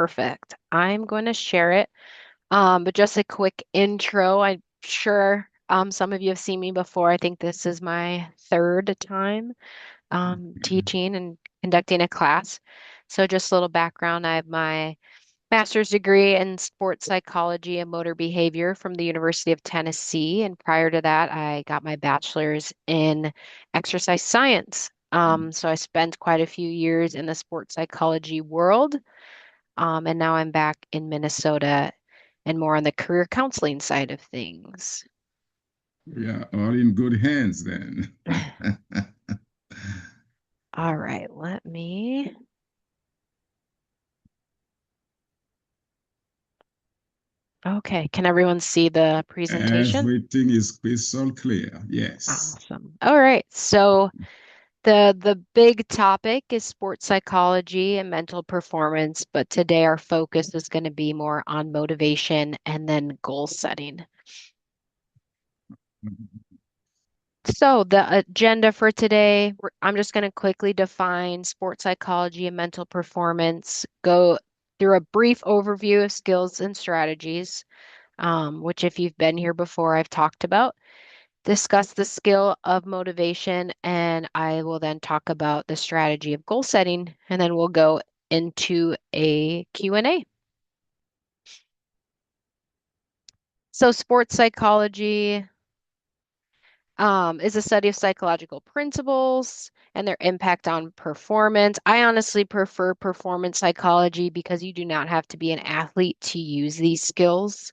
Perfect. I'm going to share it. But just a quick intro. I'm sure some of you have seen me before. I think this is my third time teaching and conducting a class. So just a little background. I have my master's degree in sports psychology and motor behavior from the University of Tennessee. And prior to that, I got my bachelor's in exercise science. So I spent quite a few years in the sports psychology world. And now I'm back in Minnesota and more on the career counseling side of things. Yeah, all in good hands then. All right, let me. Okay, can everyone see the presentation? Everything is crystal clear. Yes. Awesome. All right, so the big topic is sports psychology and mental performance, but today our focus is going to be more on motivation and then goal setting. So the agenda for today, I'm just going to quickly define sports psychology and mental performance, go through a brief overview of skills and strategies, which if you've been here before, I've talked about, discuss the skill of motivation, and I will then talk about the strategy of goal setting, and then we'll go into a Q&A. So sports psychology, is a study of psychological principles and their impact on performance. I honestly prefer performance psychology because you do not have to be an athlete to use these skills.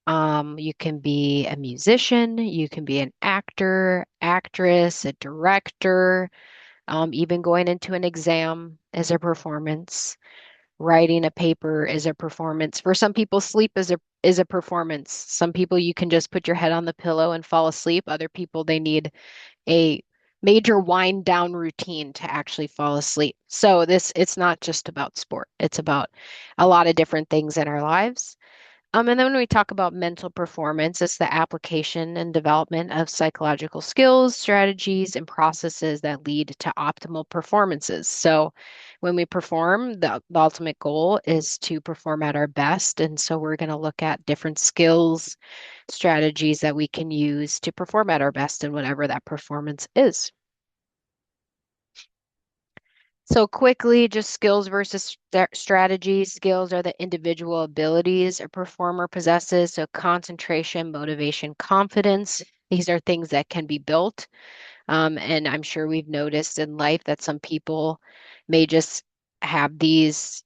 You can be a musician, you can be an actor, actress, a director, even going into an exam is a performance. Writing a paper is a performance. For some people, sleep is a performance. Some people you can just put your head on the pillow and fall asleep. Other people they need a major wind down routine to actually fall asleep. So this it's not just about sport. It's about a lot of different things in our lives. And then when we talk about mental performance, it's the application and development of psychological skills, strategies, and processes that lead to optimal performances. So when we perform, the ultimate goal is to perform at our best. And so we're going to look at different skills, strategies that we can use to perform at our best in whatever that performance is. So quickly, just skills versus strategies. Skills are the individual abilities a performer possesses. So concentration, motivation, confidence. These are things that can be built. And I'm sure we've noticed in life that some people may just have these,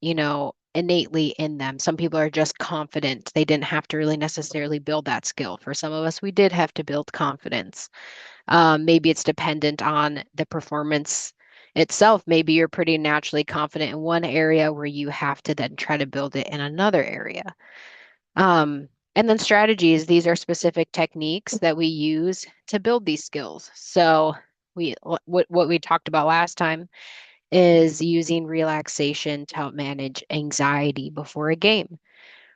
innately in them. Some people are just confident. They didn't have to really necessarily build that skill. For some of us, we did have to build confidence. Maybe it's dependent on the performance itself. Maybe you're pretty naturally confident in one area where you have to then try to build it in another area. And then strategies, these are specific techniques that we use to build these skills. So what we talked about last time is using relaxation to help manage anxiety before a game,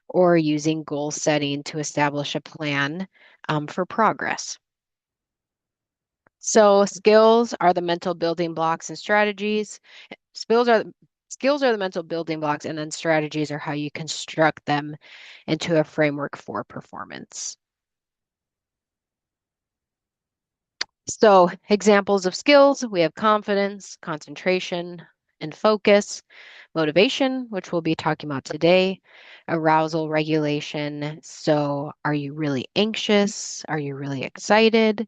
or using goal setting to establish a plan for progress. So skills are the mental building blocks and strategies. Skills are skills are the mental building blocks, and then strategies are how you construct them into a framework for performance. So examples of skills, we have confidence, concentration, and focus, motivation, which we'll be talking about today, arousal regulation. So are you really anxious? Are you really excited?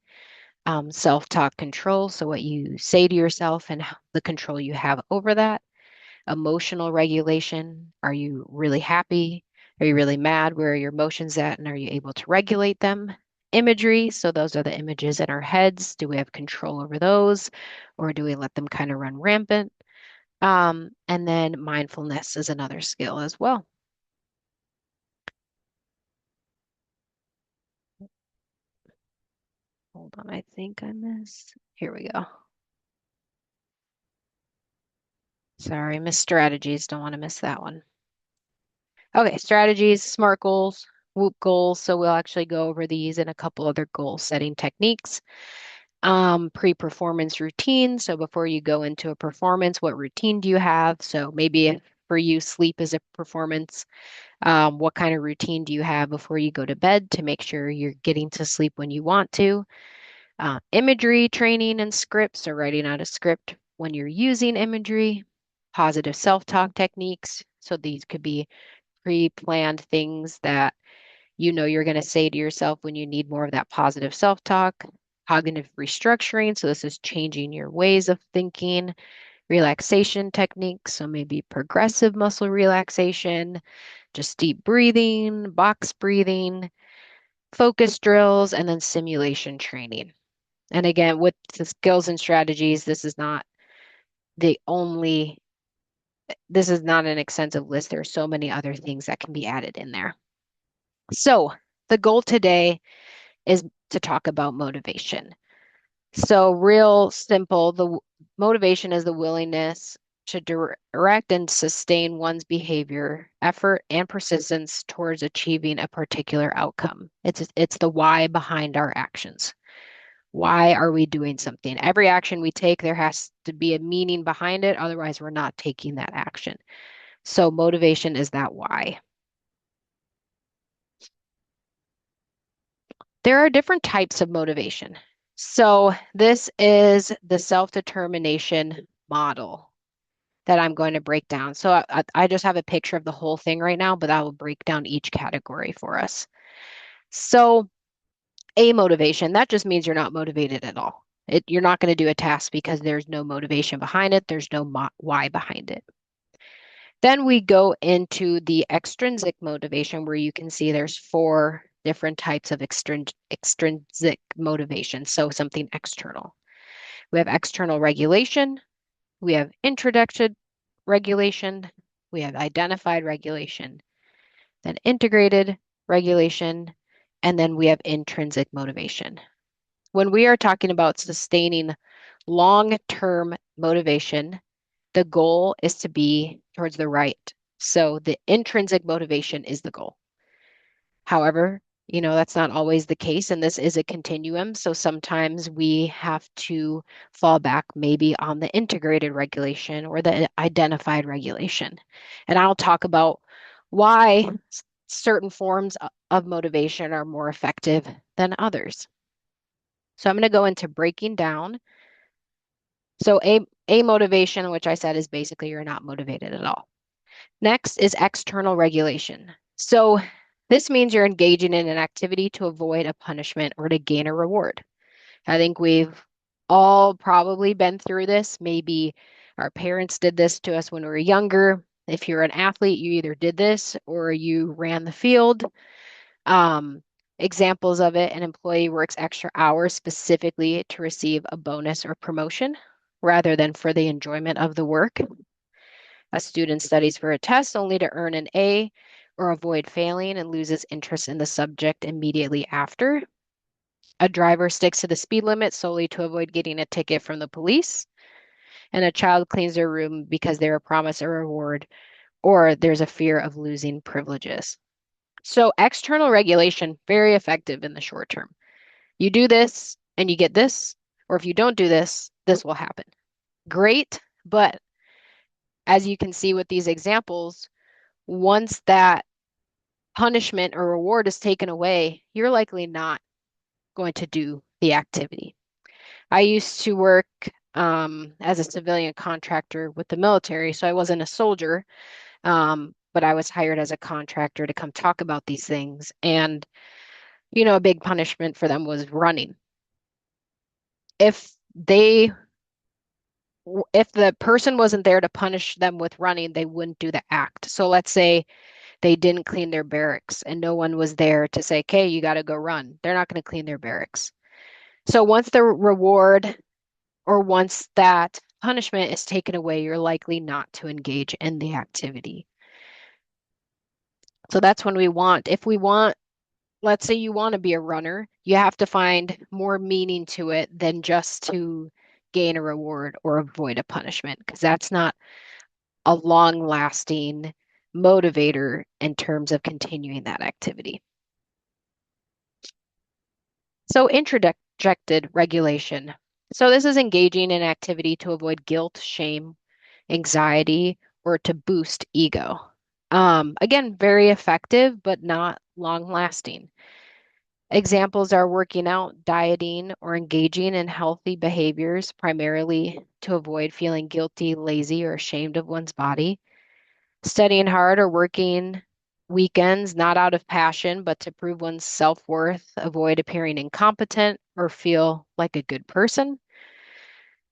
Self-talk control, so what you say to yourself and the control you have over that. Emotional regulation, are you really happy? Are you really mad? Where are your emotions at? And are you able to regulate them? Imagery, so those are the images in our heads. Do we have control over those, or do we let them kind of run rampant? And then mindfulness is another skill as well. Hold on, I think I missed. Here we go. Sorry, miss strategies. Don't want to miss that one. Okay, strategies, SMART goals, WHOOP goals. So we'll actually go over these and a couple other goal setting techniques. Pre-performance routine. So before you go into a performance, what routine do you have? So maybe for you, sleep is a performance. What kind of routine do you have before you go to bed to make sure you're getting to sleep when you want to? Imagery training and scripts, or writing out a script when you're using imagery. Positive self-talk techniques. So these could be pre-planned things that you know you're going to say to yourself when you need more of that positive self-talk. Cognitive restructuring. So this is changing your ways of thinking. Relaxation techniques. So maybe progressive muscle relaxation, just deep breathing, box breathing, focus drills, and then simulation training. And again, with the skills and strategies, the only, this is not an extensive list. There are so many other things that can be added in there. So the goal today is to talk about motivation. So real simple, motivation is the willingness to direct and sustain one's behavior, effort, and persistence towards achieving a particular outcome. It's the why behind our actions. Why are we doing something? Every action we take, there has to be a meaning behind it. Otherwise, we're not taking that action. So motivation is that why. There are different types of motivation. So this is the self-determination model that I'm going to break down. So I just have a picture of the whole thing right now, but I will break down each category for us. So a motivation, that just means you're not motivated at all. You're not going to do a task because there's no motivation behind it. There's no why behind it. Then we go into the extrinsic motivation where you can see there's four different types of extrinsic motivation. So something external. We have external regulation, we have introduced regulation, we have identified regulation, then integrated regulation, and then we have intrinsic motivation. When we are talking about sustaining long-term motivation, the goal is to be towards the right. So the intrinsic motivation is the goal. However, that's not always the case, and this is a continuum. So sometimes we have to fall back maybe on the integrated regulation or the identified regulation. And I'll talk about why certain forms of motivation are more effective than others. So I'm going to go into breaking down. So a motivation, which I said is basically you're not motivated at all. Next is external regulation. So this means you're engaging in an activity to avoid a punishment or to gain a reward. I think we've all probably been through this. Maybe our parents did this to us when we were younger. If you're an athlete, you either did this or you ran the field. Um, Examples of it, an employee works extra hours specifically to receive a bonus or promotion rather than for the enjoyment of the work. A student studies for a test only to earn an A or avoid failing and loses interest in the subject immediately after. A driver sticks to the speed limit solely to avoid getting a ticket from the police. And a child cleans their room because they were promised a reward or there's a fear of losing privileges. So external regulation, very effective in the short term. You do this and you get this, or if you don't do this, this will happen. Great, but as you can see with these examples, once that punishment or reward is taken away, you're likely not going to do the activity. I used to work as a civilian contractor with the military, so I wasn't a soldier, but I was hired as a contractor to come talk about these things. And, a big punishment for them was running. If they if the person wasn't there to punish them with running, they wouldn't do the act. So let's say they didn't clean their barracks and no one was there to say, okay, you got to go run. They're not going to clean their barracks. So once the reward or once that punishment is taken away, you're likely not to engage in the activity. So that's when if we want, let's say you want to be a runner, you have to find more meaning to it than just to gain a reward or avoid a punishment, because that's not a long-lasting motivator in terms of continuing that activity. So introjected regulation. So this is engaging in activity to avoid guilt, shame, anxiety, or to boost ego. Again, very effective, but not long lasting. Examples are working out, dieting, or engaging in healthy behaviors, primarily to avoid feeling guilty, lazy, or ashamed of one's body. Studying hard or working weekends, not out of passion, but to prove one's self-worth, avoid appearing incompetent, or feel like a good person.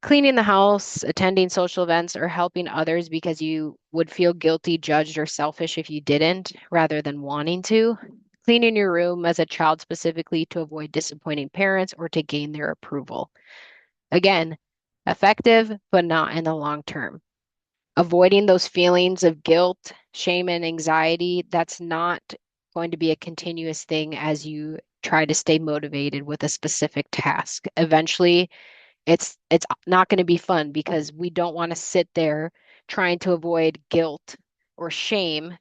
Cleaning the house, attending social events, or helping others because you would feel guilty, judged, or selfish if you didn't, rather than wanting to. Cleaning your room as a child specifically to avoid disappointing parents or to gain their approval. Again, effective, but not in the long term. Avoiding those feelings of guilt, shame, and anxiety, that's not going to be a continuous thing as you try to stay motivated with a specific task. Eventually, it's not going to be fun because we don't want to sit there trying to avoid guilt or shame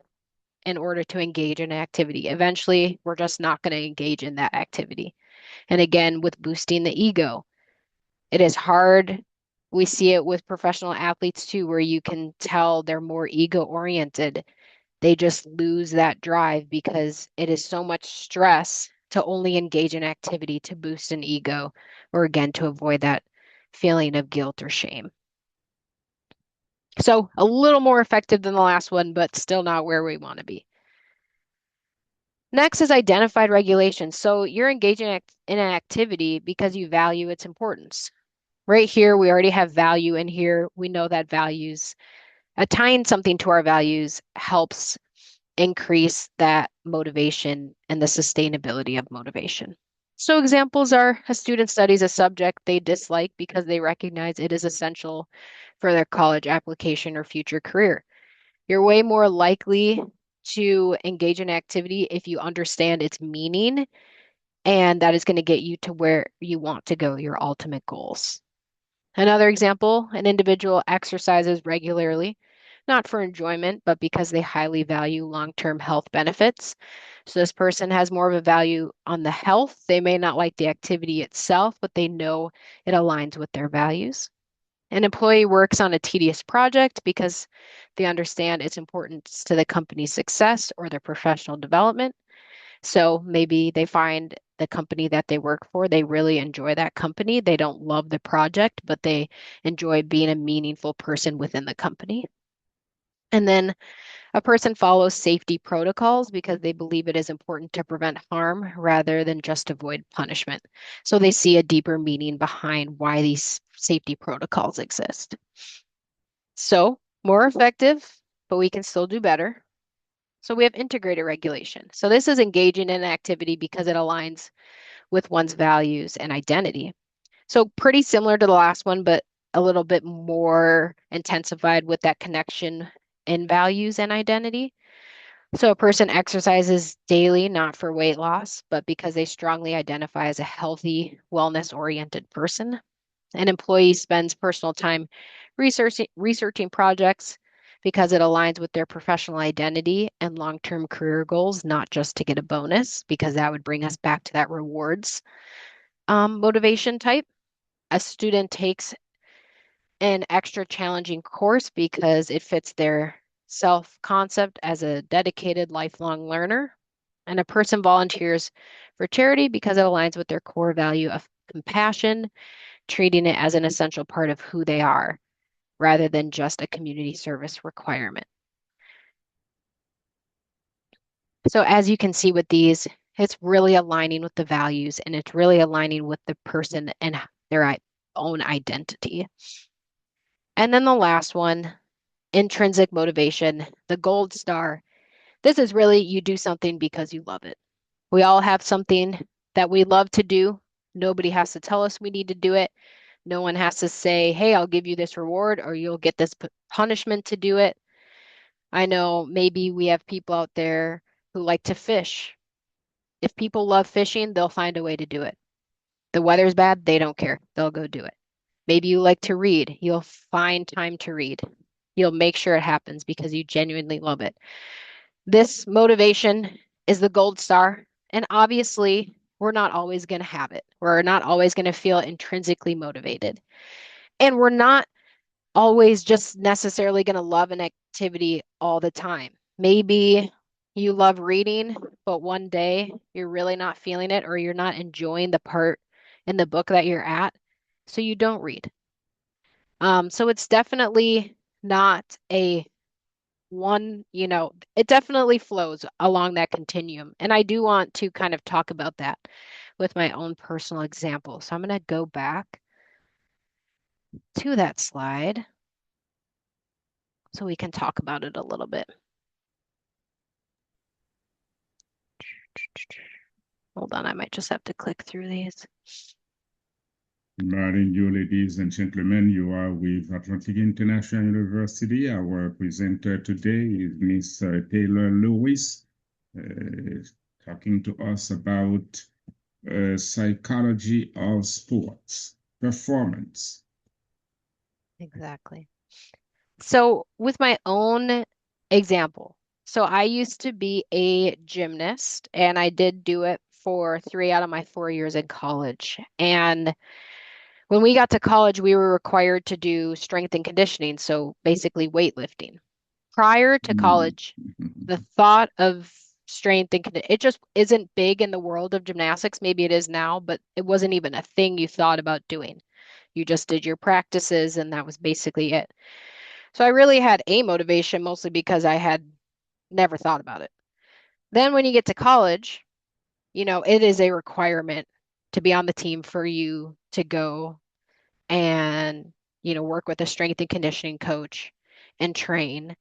in order to engage in an activity. Eventually, we're just not going to engage in that activity. And again, with boosting the ego, it is hard. We see it with professional athletes too, where you can tell they're more ego oriented. They just lose that drive because it is so much stress to only engage in activity to boost an ego or again to avoid that feeling of guilt or shame. So a little more effective than the last one, but still not where we want to be. Next is identified regulation. So you're engaging in an activity because you value its importance. Right here, we already have value in here. We know that values, tying something to our values helps increase that motivation and the sustainability of motivation. So examples are a student studies a subject they dislike because they recognize it is essential for their college application or future career. You're way more likely to engage in activity if you understand its meaning, and that is going to get you to where you want to go, your ultimate goals. Another example, an individual exercises regularly, not for enjoyment, but because they highly value long-term health benefits. So this person has more of a value on the health. They may not like the activity itself, but they know it aligns with their values. An employee works on a tedious project because they understand its importance to the company's success or their professional development. So maybe they find the company that they work for, they really enjoy that company. They don't love the project, but they enjoy being a meaningful person within the company. And then a person follows safety protocols because they believe it is important to prevent harm rather than just avoid punishment. So they see a deeper meaning behind why these safety protocols exist. So more effective, but we can still do better. So we have integrated regulation. So this is engaging in an activity because it aligns with one's values and identity. So pretty similar to the last one, but a little bit more intensified with that connection in values and identity. So a person exercises daily, not for weight loss, but because they strongly identify as a healthy, wellness-oriented person. An employee spends personal time researching projects because it aligns with their professional identity and long-term career goals, not just to get a bonus, because that would bring us back to that rewards motivation type. A student takes an extra challenging course because it fits their self-concept as a dedicated lifelong learner. And a person volunteers for charity because it aligns with their core value of compassion, treating it as an essential part of who they are rather than just a community service requirement. So as you can see with these, it's really aligning with the values and it's really aligning with the person and their own identity. And then the last one, intrinsic motivation, the gold star. This is really you do something because you love it. We all have something that we love to do. Nobody has to tell us we need to do it. No one has to say, hey, I'll give you this reward or you'll get this punishment to do it. I know maybe we have people out there who like to fish. If people love fishing, they'll find a way to do it. The weather's bad, they don't care. They'll go do it. Maybe you like to read. You'll find time to read. You'll make sure it happens because you genuinely love it. This motivation is the gold star. And obviously, we're not always going to have it. We're not always going to feel intrinsically motivated. And we're not always just necessarily going to love an activity all the time. Maybe you love reading, but one day you're really not feeling it or you're not enjoying the part in the book that you're at, so you don't read. So it's definitely not a one, it definitely flows along that continuum. And I do want to kind of talk about that with my own personal example. So I'm going to go back to that slide so we can talk about it a little bit. Hold on, I might just have to click through these. Morning, you ladies and gentlemen. You are with Atlantic International University. Our presenter today is Miss Taylor Lewis, uh, talking to us about psychology of sports, performance. Exactly. So, with my own example, so I used to be a gymnast and I did do it for 3 out of my 4 years in college. And when we got to college, we were required to do strength and conditioning, so basically weightlifting. Prior to Mm. college, the thought of strength and it just isn't big in the world of gymnastics. Maybe it is now, but it wasn't even a thing you thought about doing. You just did your practices, and that was basically it. So I really had a motivation mostly because I had never thought about it. Then when you get to college, it is a requirement to be on the team for you to go and, work with a strength and conditioning coach and train.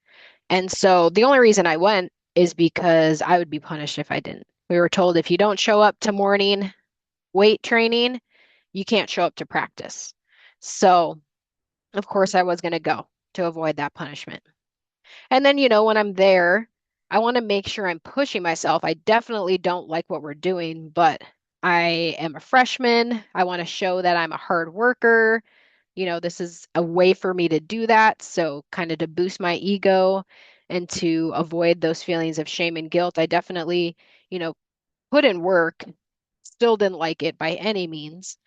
And so the only reason I went is because I would be punished if I didn't. We were told if you don't show up to morning weight training, you can't show up to practice. So, of course, I was going to go to avoid that punishment. And then, when I'm there, I want to make sure I'm pushing myself. I definitely don't like what we're doing, but I am a freshman. I want to show that I'm a hard worker. This is a way for me to do that. So, kind of to boost my ego and to avoid those feelings of shame and guilt, I definitely, you know, put in work. Still didn't like it by any means.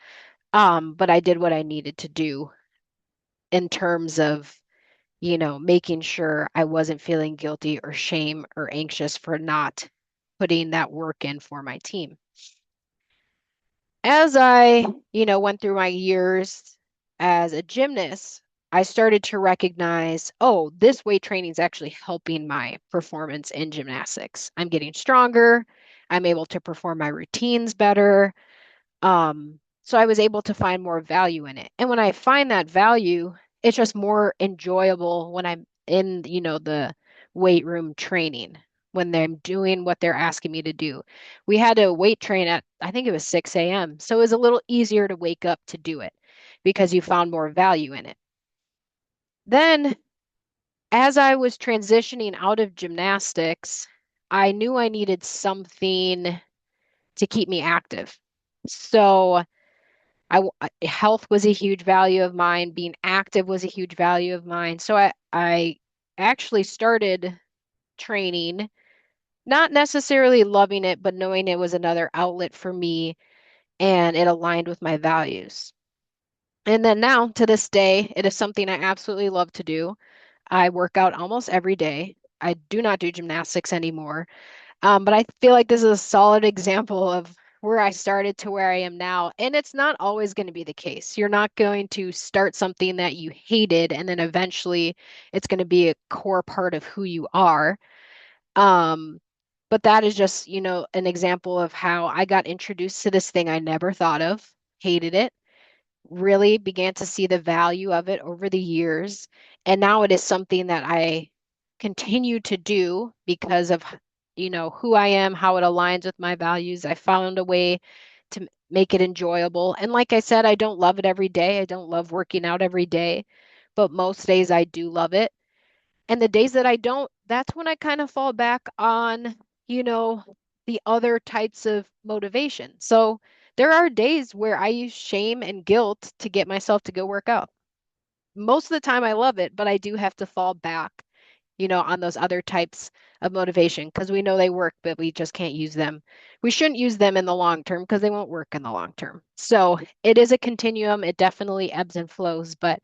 But I did what I needed to do in terms of, making sure I wasn't feeling guilty or shame or anxious for not putting that work in for my team. As I, went through my years as a gymnast, I started to recognize, oh, this weight training is actually helping my performance in gymnastics. I'm getting stronger. I'm able to perform my routines better. So I was able to find more value in it. And when I find that value, it's just more enjoyable when I'm in, the weight room training, when they're doing what they're asking me to do. We had to weight train at, I think it was 6 a.m. So it was a little easier to wake up to do it because you found more value in it. Then, as I was transitioning out of gymnastics, I knew I needed something to keep me active. So health was a huge value of mine. Being active was a huge value of mine. So I actually started training, not necessarily loving it, but knowing it was another outlet for me and it aligned with my values. And then now to this day, it is something I absolutely love to do. I work out almost every day. I do not do gymnastics anymore. But I feel like this is a solid example of where I started to where I am now. And it's not always going to be the case. You're not going to start something that you hated and then eventually it's going to be a core part of who you are. Um, but that is just, an example of how I got introduced to this thing I never thought of, hated it, really began to see the value of it over the years. And now it is something that I continue to do because of, who I am, how it aligns with my values. I found a way to make it enjoyable. And like I said, I don't love it every day. I don't love working out every day, but most days I do love it. And the days that I don't, that's when I kind of fall back on, you know, the other types of motivation. So there are days where I use shame and guilt to get myself to go work out. Most of the time I love it, but I do have to fall back, on those other types of motivation because we know they work, but we just can't use them. We shouldn't use them in the long term because they won't work in the long term. So it is a continuum. It definitely ebbs and flows, but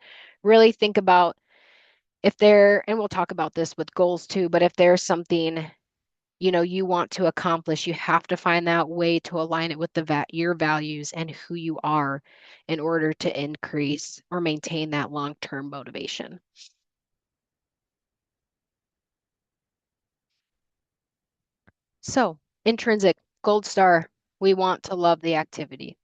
Really think about if there, and we'll talk about this with goals too, but if there's something, you want to accomplish, you have to find that way to align it with your values and who you are in order to increase or maintain that long-term motivation. So, intrinsic, gold star, we want to love the activity.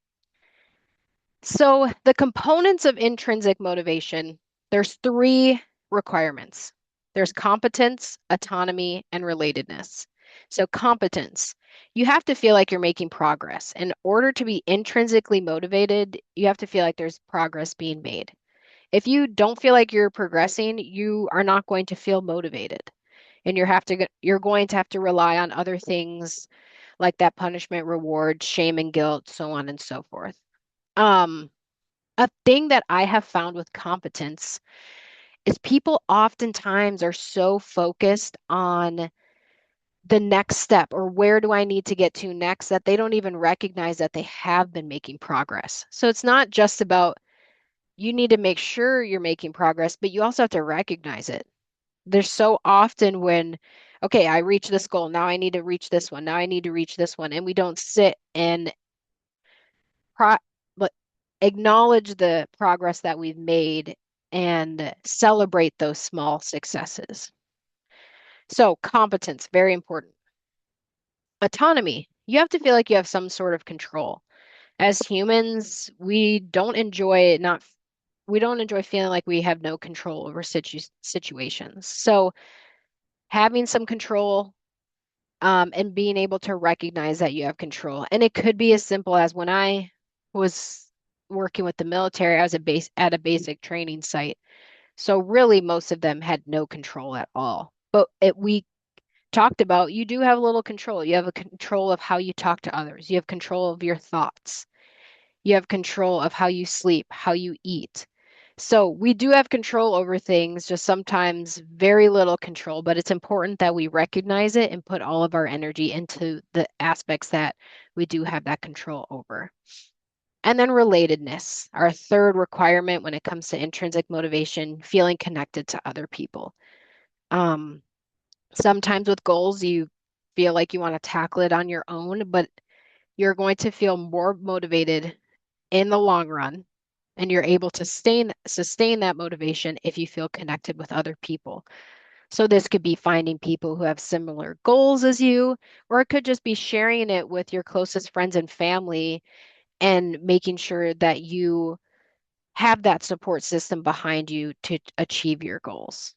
So, the components of intrinsic motivation, there's three requirements. There's competence, autonomy, and relatedness. So, competence, you have to feel like you're making progress. In order to be intrinsically motivated, you have to feel like there's progress being made. If you don't feel like you're progressing, you are not going to feel motivated. And you're going to have to rely on other things like that punishment, reward, shame and guilt, so on and so forth. Um, a thing that I have found with competence is people oftentimes are so focused on the next step or where do I need to get to next that they don't even recognize that they have been making progress. So it's not just about you need to make sure you're making progress, but you also have to recognize it. There's so often when, okay, I reach this goal. Now I need to reach this one. Now I need to reach this one. And we don't sit and pro but acknowledge the progress that we've made and celebrate those small successes. So, competence, very important. Autonomy, you have to feel like you have some sort of control. As humans, we don't enjoy feeling like we have no control over situations. So, having some control and being able to recognize that you have control. And it could be as simple as when I was working with the military, I was at a basic training site. So really most of them had no control at all. But we talked about you do have a little control. You have a control of how you talk to others. You have control of your thoughts. You have control of how you sleep, how you eat. So we do have control over things, just sometimes very little control, but it's important that we recognize it and put all of our energy into the aspects that we do have that control over. And then relatedness, our third requirement when it comes to intrinsic motivation, feeling connected to other people. Um, Sometimes with goals, you feel like you want to tackle it on your own, but you're going to feel more motivated in the long run, and you're able to sustain that motivation if you feel connected with other people. So this could be finding people who have similar goals as you, or it could just be sharing it with your closest friends and family and making sure that you have that support system behind you to achieve your goals.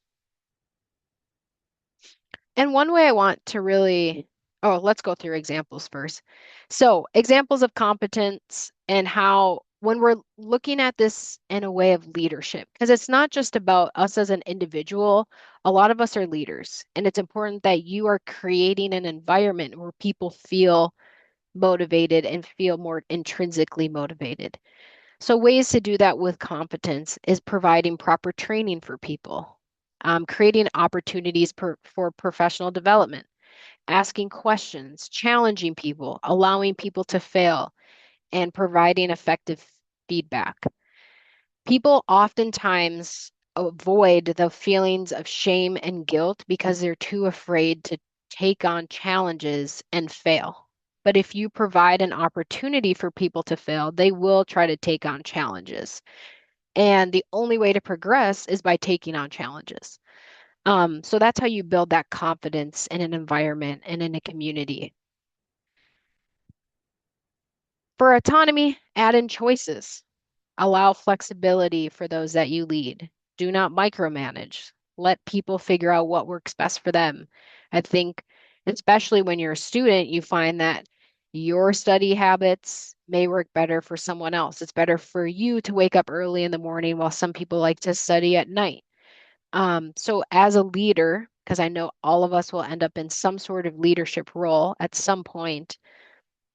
And one way I want to really, oh, let's go through examples first. So, examples of competence and how, when we're looking at this in a way of leadership, because it's not just about us as an individual, a lot of us are leaders, and it's important that you are creating an environment where people feel motivated and feel more intrinsically motivated. So, ways to do that with competence is providing proper training for people, creating opportunities for professional development, asking questions, challenging people, allowing people to fail, and providing effective feedback. People oftentimes avoid the feelings of shame and guilt because they're too afraid to take on challenges and fail. But if you provide an opportunity for people to fail, they will try to take on challenges. And the only way to progress is by taking on challenges. So that's how you build that confidence in an environment and in a community. For autonomy, add in choices. Allow flexibility for those that you lead. Do not micromanage. Let people figure out what works best for them. I think, especially when you're a student, you find that your study habits may work better for someone else. It's better for you to wake up early in the morning while some people like to study at night. So as a leader, because I know all of us will end up in some sort of leadership role at some point,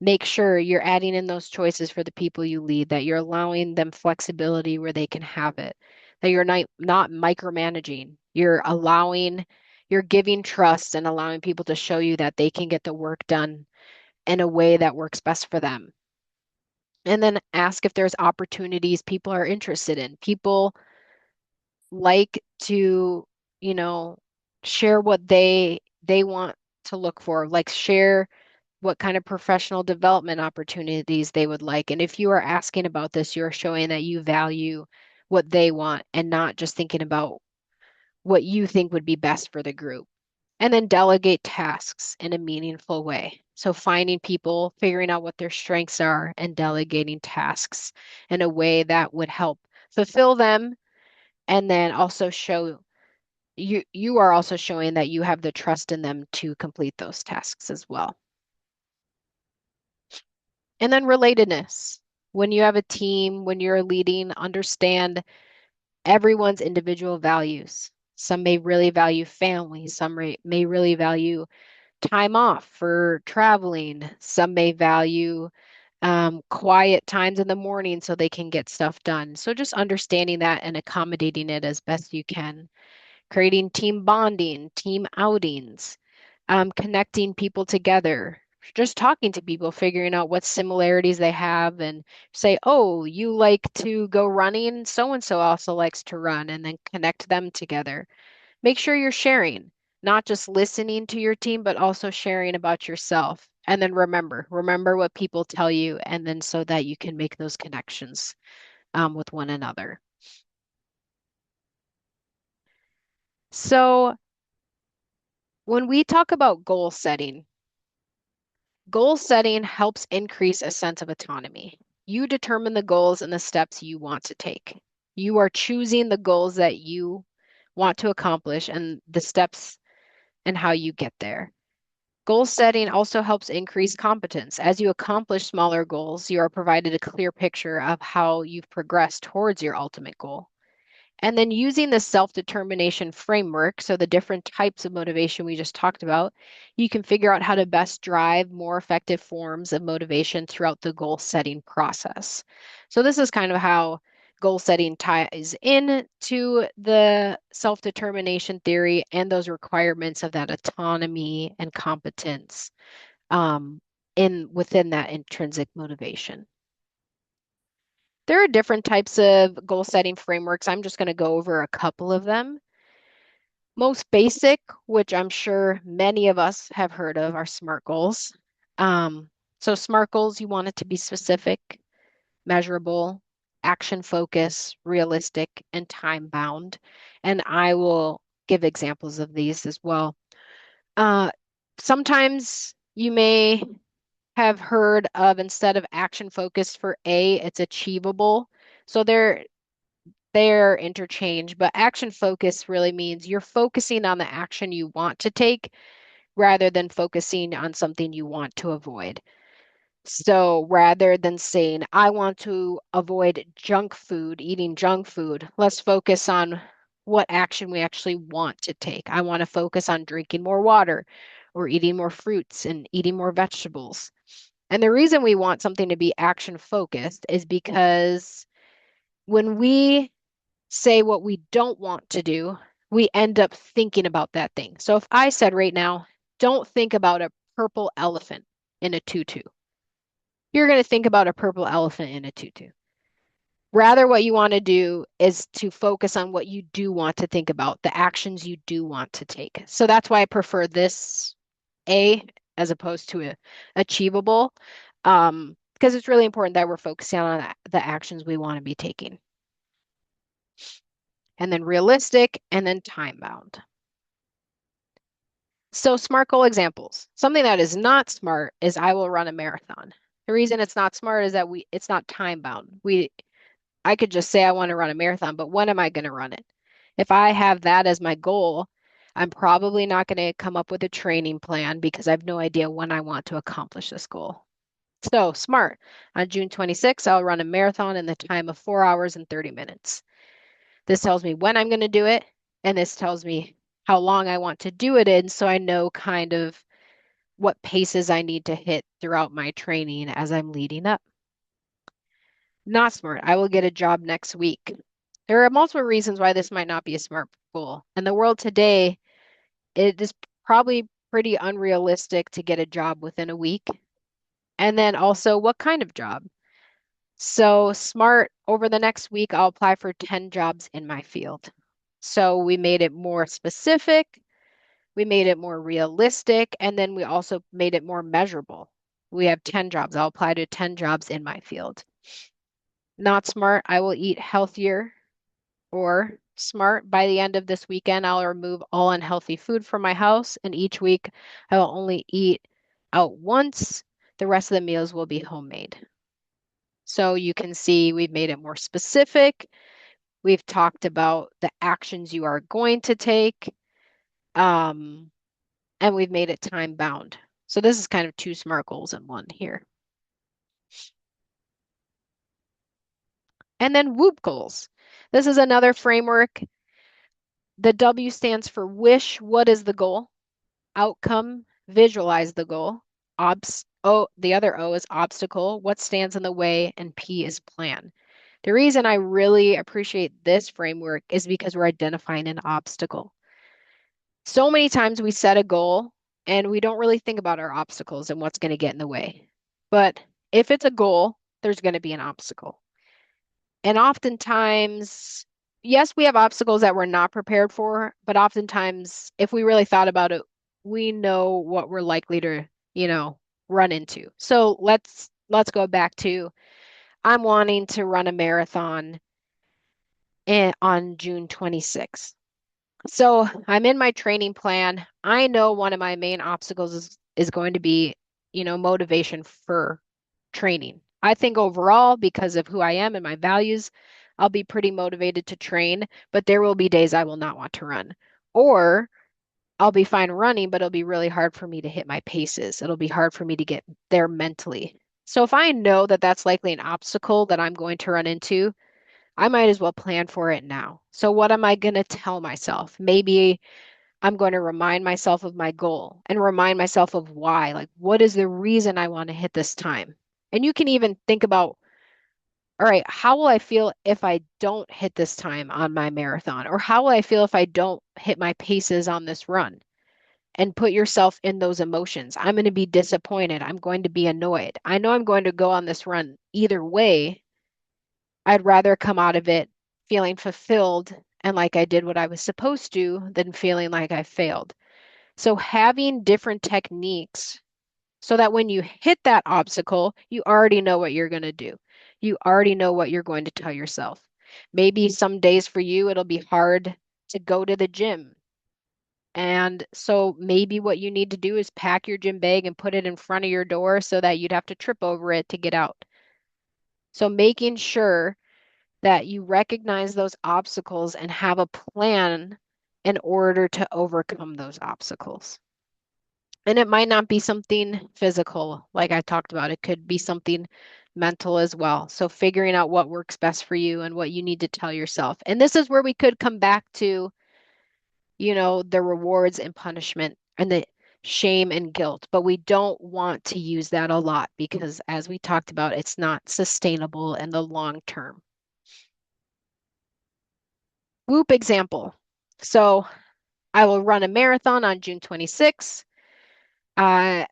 make sure you're adding in those choices for the people you lead, that you're allowing them flexibility where they can have it, that you're not micromanaging. You're giving trust and allowing people to show you that they can get the work done in a way that works best for them. And then ask if there's opportunities people are interested in. People like to, you know, share what they want to look for, like share what kind of professional development opportunities they would like. And if you are asking about this, you're showing that you value what they want and not just thinking about what you think would be best for the group. And then delegate tasks in a meaningful way. So finding people, figuring out what their strengths are, and delegating tasks in a way that would help fulfill them, and then also show you are also showing that you have the trust in them to complete those tasks as well. And then relatedness. When you have a team, when you're leading, understand everyone's individual values. Some may really value family, some may really value time off for traveling, some may value quiet times in the morning so they can get stuff done. So just understanding that and accommodating it as best you can, creating team bonding, team outings, connecting people together, just talking to people, figuring out what similarities they have, and say, oh, you like to go running, so and so also likes to run, and then connect them together. Make sure you're sharing, not just listening to your team, but also sharing about yourself. And then remember what people tell you, and then so that you can make those connections with one another. So, when we talk about goal setting helps increase a sense of autonomy. You determine the goals and the steps you want to take. You are choosing the goals that you want to accomplish and the steps and how you get there. Goal setting also helps increase competence. As you accomplish smaller goals, you are provided a clear picture of how you've progressed towards your ultimate goal. And then using the self-determination framework, so the different types of motivation we just talked about, you can figure out how to best drive more effective forms of motivation throughout the goal setting process. So this is kind of how goal setting ties into the self-determination theory and those requirements of that autonomy and competence in within that intrinsic motivation. There are different types of goal setting frameworks. I'm just going to go over a couple of them. Most basic, which I'm sure many of us have heard of, are SMART goals. Um, so, SMART goals, you want it to be specific, measurable, action focused, realistic, and time bound. And I will give examples of these as well. Uh, Sometimes you may have heard of, instead of action focused for A, it's achievable. So they're interchange, but action focus really means you're focusing on the action you want to take rather than focusing on something you want to avoid. So rather than saying, I want to avoid junk food, eating junk food, let's focus on what action we actually want to take. I want to focus on drinking more water or eating more fruits and eating more vegetables. And the reason we want something to be action focused is because when we say what we don't want to do, we end up thinking about that thing. So if I said right now, don't think about a purple elephant in a tutu, you're going to think about a purple elephant in a tutu. Rather, what you want to do is to focus on what you do want to think about, the actions you do want to take. So that's why I prefer this A as opposed to a achievable, because it's really important that we're focusing on the actions we want to be taking. And then realistic, and then time bound. So SMART goal examples. Something that is not smart is I will run a marathon. The reason it's not smart is that it's not time bound. I could just say I want to run a marathon, but when am I going to run it? If I have that as my goal, I'm probably not going to come up with a training plan because I have no idea when I want to accomplish this goal. So SMART. On June 26th, I'll run a marathon in the time of 4 hours and 30 minutes. This tells me when I'm going to do it, and this tells me how long I want to do it in, so I know kind of what paces I need to hit throughout my training as I'm leading up. Not smart. I will get a job next week. There are multiple reasons why this might not be a smart goal. In the world today, it is probably pretty unrealistic to get a job within a week. And then also, what kind of job? So, smart, over the next week, I'll apply for 10 jobs in my field. So we made it more specific, we made it more realistic, and then we also made it more measurable. We have 10 jobs. I'll apply to 10 jobs in my field. Not smart, I will eat healthier, or smart, by the end of this weekend, I'll remove all unhealthy food from my house, and each week I will only eat out once. The rest of the meals will be homemade. So you can see we've made it more specific. We've talked about the actions you are going to take, um, and we've made it time bound. So this is kind of two SMART goals in one here. And then WHOOP goals. This is another framework. The W stands for wish. What is the goal? Outcome, visualize the goal. The other O is obstacle, what stands in the way, and P is plan. The reason I really appreciate this framework is because we're identifying an obstacle. So many times we set a goal and we don't really think about our obstacles and what's going to get in the way. But if it's a goal, there's going to be an obstacle. And oftentimes, yes, we have obstacles that we're not prepared for, but oftentimes, if we really thought about it, we know what we're likely to, run into. So let's go back to I'm wanting to run a marathon on June 26th. So I'm in my training plan. I know one of my main obstacles is going to be, motivation for training. I think overall, because of who I am and my values, I'll be pretty motivated to train, but there will be days I will not want to run. Or I'll be fine running, but it'll be really hard for me to hit my paces. It'll be hard for me to get there mentally. So if I know that that's likely an obstacle that I'm going to run into, I might as well plan for it now. So what am I going to tell myself? Maybe I'm going to remind myself of my goal and remind myself of why. Like, what is the reason I want to hit this time? And you can even think about, all right, how will I feel if I don't hit this time on my marathon? Or how will I feel if I don't hit my paces on this run? And put yourself in those emotions. I'm going to be disappointed. I'm going to be annoyed. I know I'm going to go on this run either way. I'd rather come out of it feeling fulfilled and like I did what I was supposed to than feeling like I failed. So having different techniques so that when you hit that obstacle, you already know what you're going to do. You already know what you're going to tell yourself. Maybe some days for you, it'll be hard to go to the gym. And so maybe what you need to do is pack your gym bag and put it in front of your door so that you'd have to trip over it to get out. So making sure that you recognize those obstacles and have a plan in order to overcome those obstacles. And it might not be something physical, like I talked about. It could be something mental as well. So figuring out what works best for you and what you need to tell yourself. And this is where we could come back to, the rewards and punishment and the shame and guilt. But we don't want to use that a lot because, as we talked about, it's not sustainable in the long term. Whoop example. So I will run a marathon on June 26th. Uh,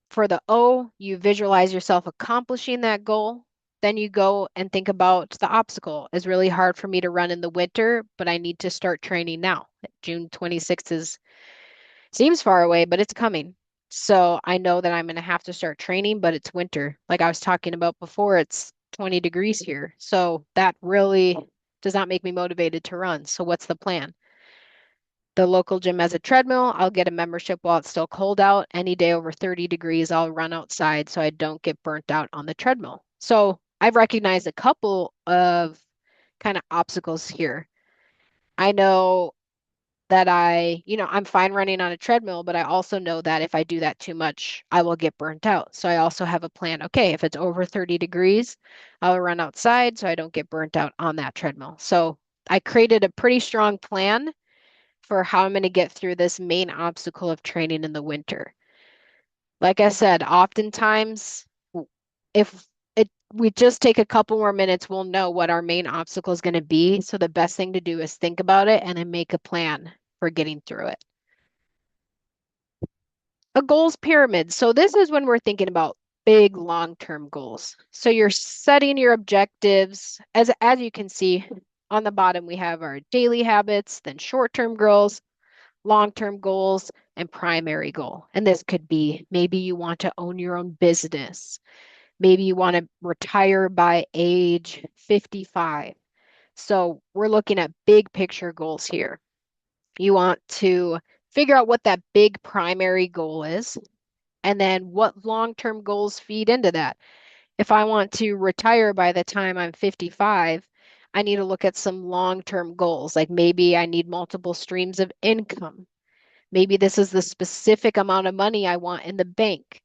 for the O, you visualize yourself accomplishing that goal. Then you go and think about the obstacle. It's really hard for me to run in the winter, but I need to start training now. June 26th seems far away, but it's coming. So I know that I'm going to have to start training, but it's winter. Like I was talking about before, it's 20 degrees here. So that really does not make me motivated to run. So what's the plan? The local gym has a treadmill. I'll get a membership while it's still cold out. Any day over 30 degrees, I'll run outside so I don't get burnt out on the treadmill. So I've recognized a couple of kind of obstacles here. I know that I'm fine running on a treadmill, but I also know that if I do that too much, I will get burnt out. So I also have a plan. Okay, if it's over 30 degrees, I'll run outside so I don't get burnt out on that treadmill. So I created a pretty strong plan for how I'm going to get through this main obstacle of training in the winter. Like I said, oftentimes, if we just take a couple more minutes, we'll know what our main obstacle is going to be. So the best thing to do is think about it and then make a plan for getting through it. A goals pyramid. So this is when we're thinking about big long-term goals. So you're setting your objectives as you can see on the bottom, we have our daily habits, then short-term goals, long-term goals, and primary goal. And this could be maybe you want to own your own business. Maybe you want to retire by age 55. So we're looking at big picture goals here. You want to figure out what that big primary goal is, and then what long-term goals feed into that. If I want to retire by the time I'm 55, I need to look at some long-term goals. Like maybe I need multiple streams of income. Maybe this is the specific amount of money I want in the bank.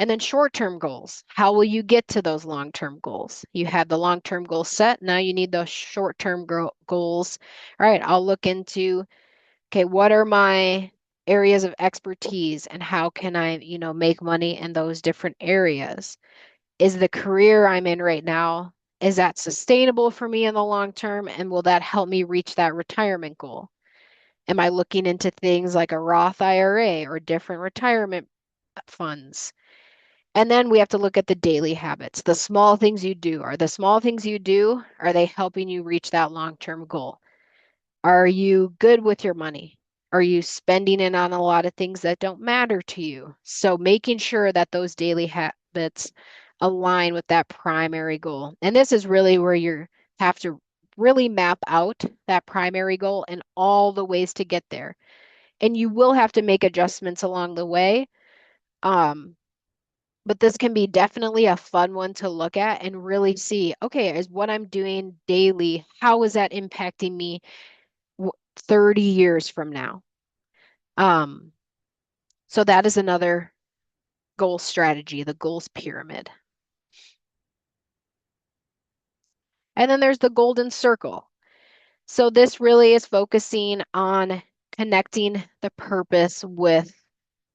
And then short-term goals. How will you get to those long-term goals? You have the long-term goals set. Now you need those short-term goals. All right, I'll look into, okay, what are my areas of expertise and how can I, make money in those different areas? Is the career I'm in right now, is that sustainable for me in the long term? And will that help me reach that retirement goal? Am I looking into things like a Roth IRA or different retirement funds? And then we have to look at the daily habits, the small things you do. Are the small things you do, are they helping you reach that long-term goal? Are you good with your money? Are you spending it on a lot of things that don't matter to you? So making sure that those daily habits align with that primary goal. And this is really where you have to really map out that primary goal and all the ways to get there. And you will have to make adjustments along the way. Um, but this can be definitely a fun one to look at and really see, okay, is what I'm doing daily, how is that impacting me 30 years from now? Um, so that is another goal strategy, the goals pyramid. And then there's the golden circle. So this really is focusing on connecting the purpose with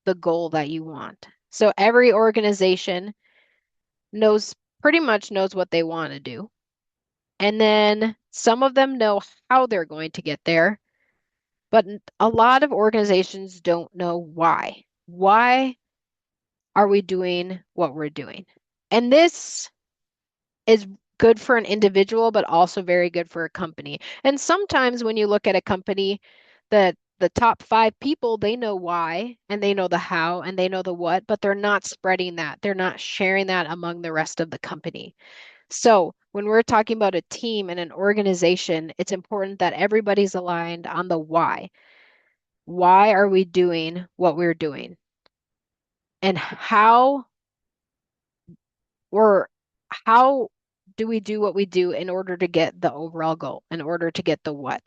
the goal that you want. So every organization knows pretty much knows what they want to do. And then some of them know how they're going to get there, but a lot of organizations don't know why. Why are we doing what we're doing? And this is good for an individual, but also very good for a company. And sometimes when you look at a company, the top five people, they know why and they know the how and they know the what, but they're not spreading that. They're not sharing that among the rest of the company. So when we're talking about a team and an organization, it's important that everybody's aligned on the why. Why are we doing what we're doing? And or how do we do what we do in order to get the overall goal, in order to get the what?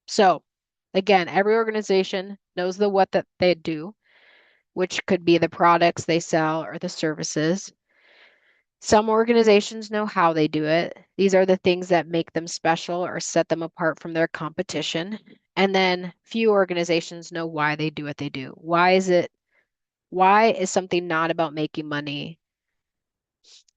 So again, every organization knows the what that they do, which could be the products they sell or the services. Some organizations know how they do it. These are the things that make them special or set them apart from their competition. And then few organizations know why they do what they do. Why is something not about making money?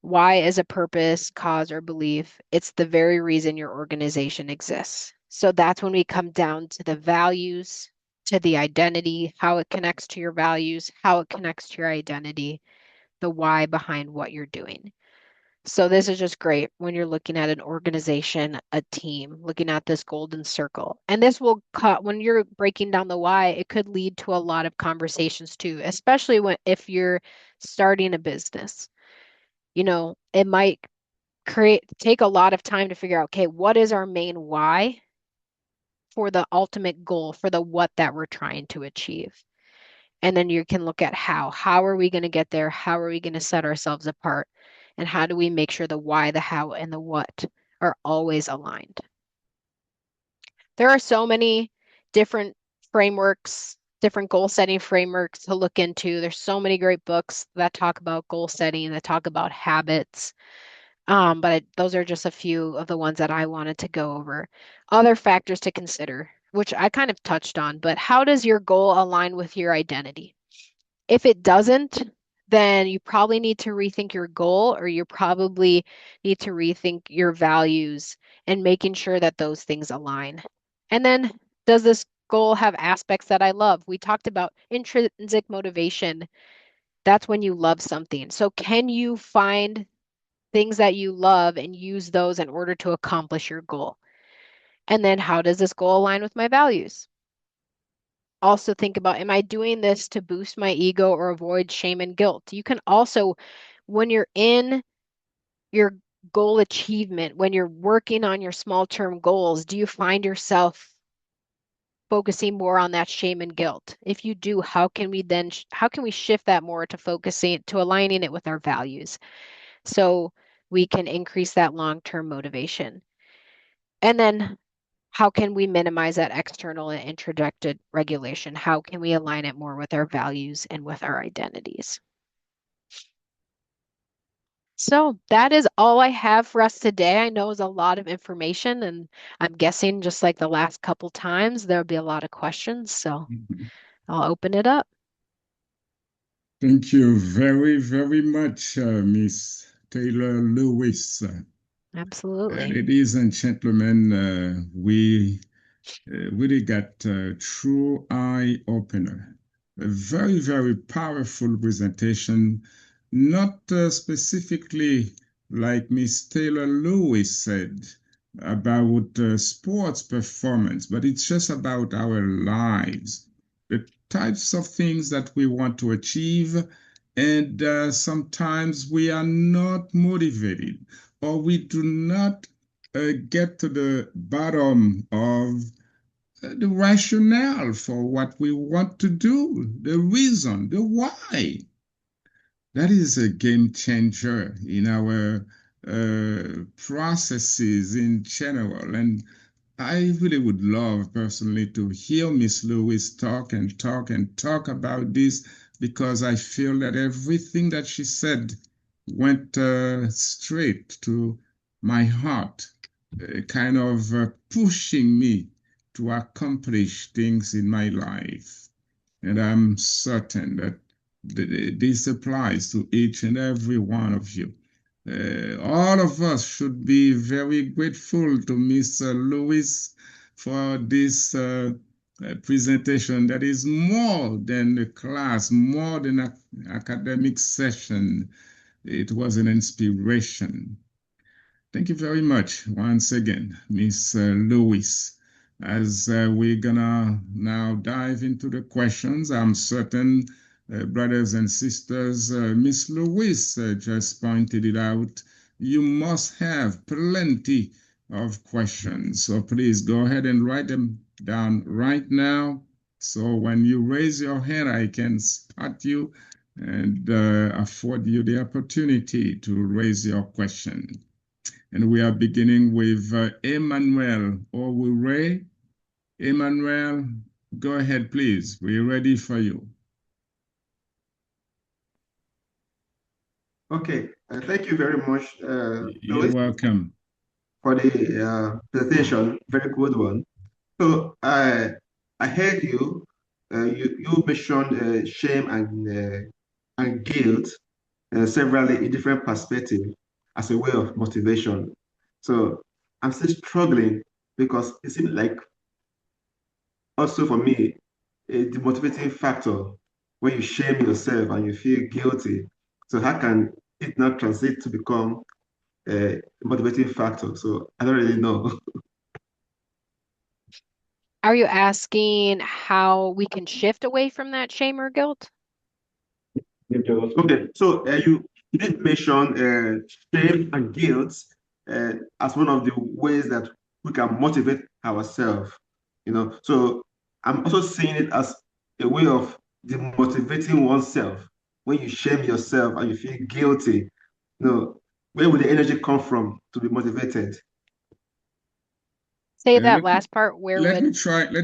Why is a purpose, cause, or belief? It's the very reason your organization exists. So that's when we come down to the values, to the identity, how it connects to your values, how it connects to your identity, the why behind what you're doing. So this is just great when you're looking at an organization, a team, looking at this golden circle. And this will cut when you're breaking down the why, it could lead to a lot of conversations too, especially when if you're starting a business. It might take a lot of time to figure out, okay, what is our main why for the ultimate goal, for the what that we're trying to achieve? And then you can look at how. How are we going to get there? How are we going to set ourselves apart? And how do we make sure the why, the how, and the what are always aligned? There are so many different frameworks, different goal setting frameworks to look into. There's so many great books that talk about goal setting, that talk about habits. Those are just a few of the ones that I wanted to go over. Other factors to consider, which I kind of touched on, but how does your goal align with your identity? If it doesn't, then you probably need to rethink your goal, or you probably need to rethink your values and making sure that those things align. And then, does this goal have aspects that I love? We talked about intrinsic motivation. That's when you love something. So, can you find things that you love and use those in order to accomplish your goal? And then how does this goal align with my values? Also think about, am I doing this to boost my ego or avoid shame and guilt? You can also, when you're in your goal achievement, when you're working on your small term goals, do you find yourself focusing more on that shame and guilt? If you do, how can we then, how can we shift that more to focusing, to aligning it with our values so we can increase that long term motivation? And then how can we minimize that external and introjected regulation? How can we align it more with our values and with our identities? So that is all I have for us today. I know it's a lot of information, and I'm guessing just like the last couple times, there'll be a lot of questions. So I'll open it up. Thank you very, very much, Miss Taylor Lewis. Absolutely. Ladies and gentlemen, we really got a true eye opener. A very, very powerful presentation, not specifically like Miss Taylor Lewis said about sports performance, but it's just about our lives, the types of things that we want to achieve. And sometimes we are not motivated or we do not get to the bottom of the rationale for what we want to do, the reason, the why. That is a game changer in our processes in general. And I really would love personally to hear Miss Lewis talk and talk and talk about this because I feel that everything that she said went straight to my heart, kind of pushing me to accomplish things in my life. And I'm certain that this applies to each and every one of you. All of us should be very grateful to Mr. Lewis for this presentation that is more than a class, more than an academic session. It was an inspiration. Thank you very much once again, Miss Lewis. As we're gonna now dive into the questions, I'm certain, brothers and sisters, Miss Lewis just pointed it out. You must have plenty of questions. So please go ahead and write them down right now. So when you raise your hand, I can spot you and afford you the opportunity to raise your question. And we are beginning with Emmanuel Owure. Emmanuel, go ahead, please. We're ready for you. Okay, thank you very much, You're Louis, welcome. for the presentation. Very good one. So I heard you. You mentioned shame and guilt severally in different perspectives as a way of motivation. So I'm still struggling because it seems like also for me the motivating factor when you shame yourself and you feel guilty. So how can it not translate to become motivating factor. So I don't really know. Are you asking how we can shift away from that shame or guilt? Okay, so you did mention shame and guilt as one of the ways that we can motivate ourselves. So I'm also seeing it as a way of demotivating oneself. When you shame yourself and you feel guilty, where would the energy come from to be motivated? Say Uh, that let, last part, where would, let me try to yeah.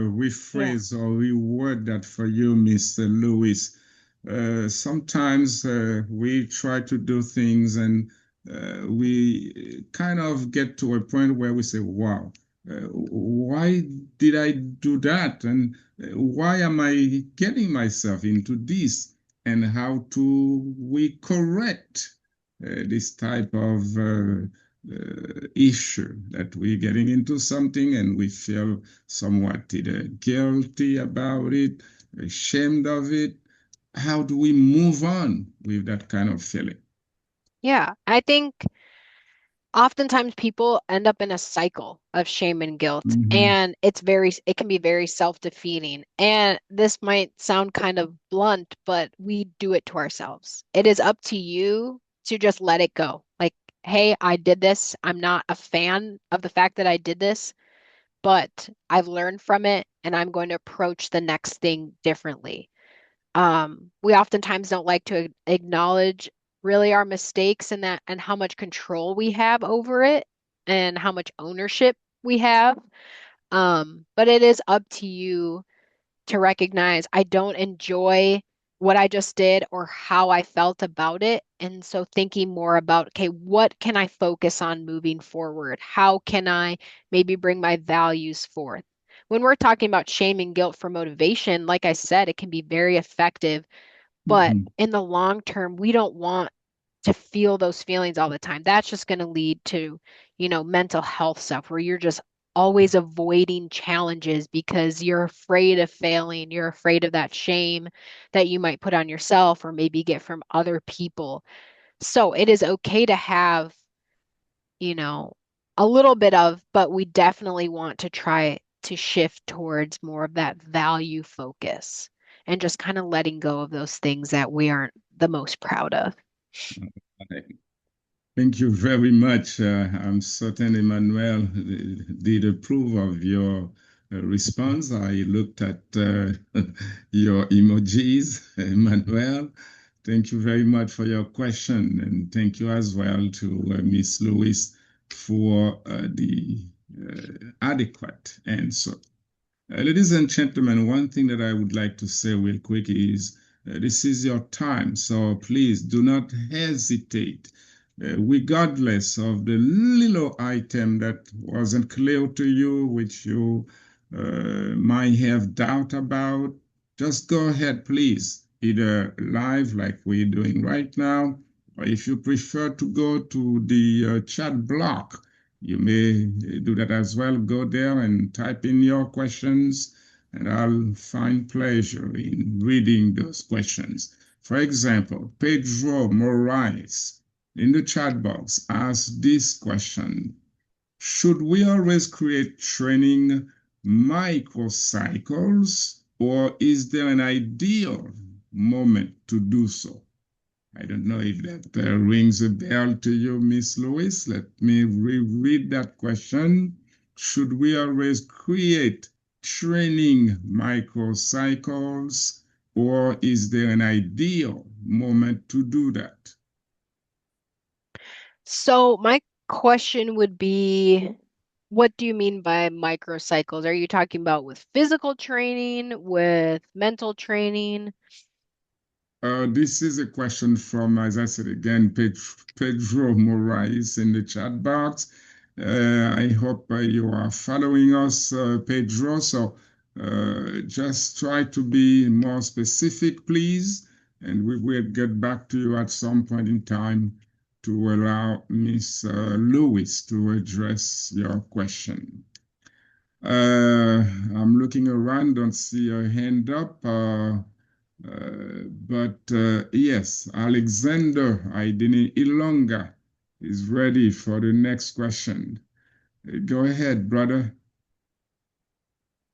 rephrase or reword that for you, Mr. Lewis. Sometimes we try to do things and we kind of get to a point where we say, wow, why did I do that? And why am I getting myself into this? And how do we correct this type of issue that we're getting into something and we feel somewhat either guilty about it, ashamed of it? How do we move on with that kind of feeling? Yeah, I think oftentimes people end up in a cycle of shame and guilt, Hmm. and it can be very self-defeating. And this might sound kind of blunt, but we do it to ourselves. It is up to you to just let it go. Like, hey, I did this. I'm not a fan of the fact that I did this, but I've learned from it and I'm going to approach the next thing differently. We oftentimes don't like to acknowledge really our mistakes and that and how much control we have over it and how much ownership we have. But it is up to you to recognize I don't enjoy what I just did or how I felt about it. And so thinking more about, okay, what can I focus on moving forward? How can I maybe bring my values forth? When we're talking about shame and guilt for motivation, like I said, it can be very effective, but Hmm. in the long term, we don't want to feel those feelings all the time. That's just going to lead to, mental health stuff where you're just always avoiding challenges because you're afraid of failing. You're afraid of that shame that you might put on yourself or maybe get from other people. So it is okay to have, you know, a little bit of, but we definitely want to try to shift towards more of that value focus and just kind of letting go of those things that we aren't the most proud of. Thank you very much. I'm certain Emmanuel did approve of your response. I looked at your emojis, Emmanuel. Thank you very much for your question, and thank you as well to Miss Lewis for the adequate answer. Ladies and gentlemen, one thing that I would like to say real quick is this is your time, so please do not hesitate, regardless of the little item that wasn't clear to you, which you might have doubt about. Just go ahead, please, either live like we're doing right now, or if you prefer to go to the chat block, you may do that as well. Go there and type in your questions, and I'll find pleasure in reading those questions. For example, Pedro Moraes in the chat box asked this question: should we always create training microcycles, or is there an ideal moment to do so? I don't know if that rings a bell to you, Miss Lewis. Let me reread that question. Should we always create training microcycles, or is there an ideal moment to do that? So my question would be, what do you mean by microcycles? Are you talking about with physical training, with mental training? This is a question from, as I said again, Pedro Moraes in the chat box. I hope you are following us, Pedro. So just try to be more specific, please, and we will get back to you at some point in time to allow Miss Lewis to address your question. I'm looking around, don't see a hand up. But yes, Alexander Aidini Ilonga is ready for the next question. Go ahead, brother.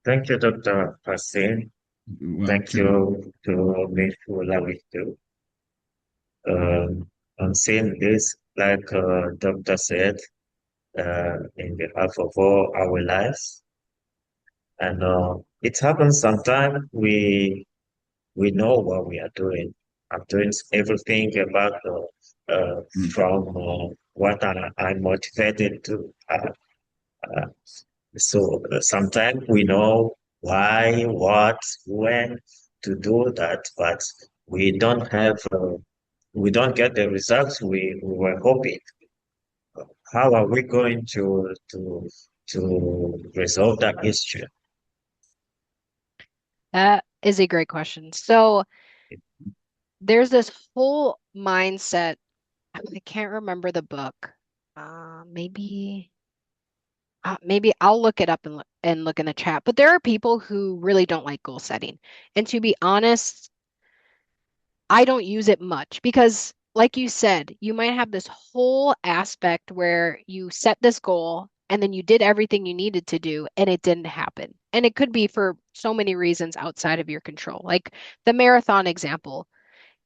Thank you, Dr. Hassan. You're Thank welcome. you to Ms. Lawis too. I'm saying this, like Doctor said, in behalf of all our lives. And it happens sometimes we know what we are doing. I'm doing everything about Mm. from what I'm motivated to. Uh, so sometimes we know why, what, when to do that, but we don't have, we don't get the results we were hoping. How are we going to resolve that issue? That is a great question. So there's this whole mindset. I can't remember the book. Maybe I'll look it up and look in the chat. But there are people who really don't like goal setting. And to be honest, I don't use it much because like you said, you might have this whole aspect where you set this goal and then you did everything you needed to do and it didn't happen. And it could be for so many reasons outside of your control. Like the marathon example,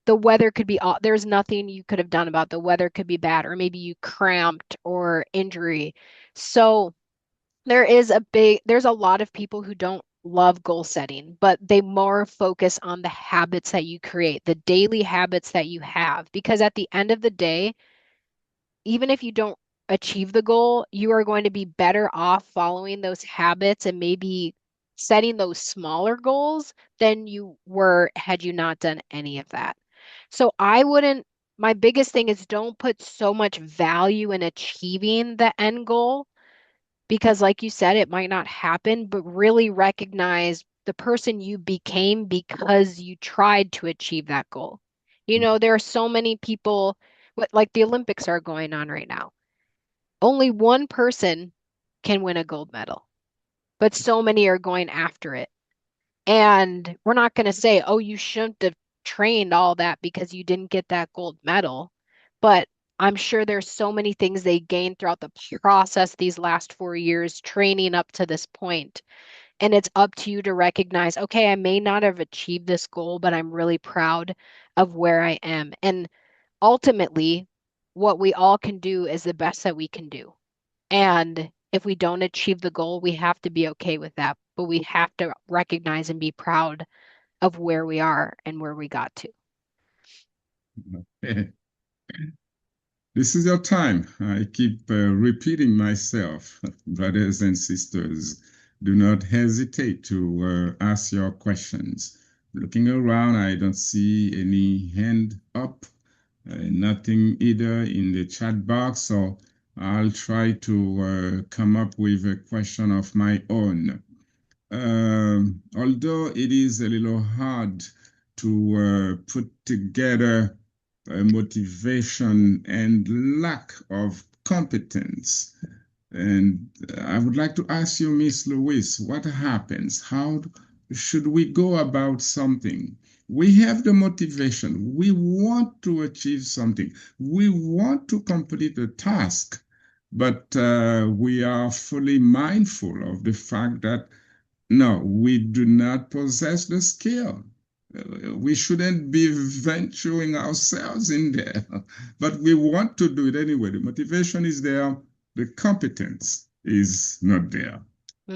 the weather could be, there's nothing you could have done about the weather could be bad, or maybe you cramped or injury. So there's a lot of people who don't love goal setting, but they more focus on the habits that you create, the daily habits that you have. Because at the end of the day, even if you don't achieve the goal, you are going to be better off following those habits and maybe setting those smaller goals than you were had you not done any of that. So my biggest thing is don't put so much value in achieving the end goal because, like you said, it might not happen, but really recognize the person you became because you tried to achieve that goal. There are so many people, like the Olympics are going on right now. Only one person can win a gold medal, but so many are going after it. And we're not going to say, oh, you shouldn't have trained all that because you didn't get that gold medal. But I'm sure there's so many things they gained throughout the process these last 4 years, training up to this point. And it's up to you to recognize, okay, I may not have achieved this goal, but I'm really proud of where I am. And ultimately, what we all can do is the best that we can do. And if we don't achieve the goal, we have to be okay with that. But we have to recognize and be proud of where we are and where we got to. This is your time. I keep repeating myself, brothers and sisters. Do not hesitate to ask your questions. Looking around, I don't see any hand up, nothing either in the chat box, so I'll try to come up with a question of my own. Although it is a little hard to put together motivation and lack of competence. And I would like to ask you, Miss Lewis, what happens? How should we go about something? We have the motivation. We want to achieve something. We want to complete a task, but we are fully mindful of the fact that no, we do not possess the skill. We shouldn't be venturing ourselves in there, but we want to do it anyway. The motivation is there, the competence is not there.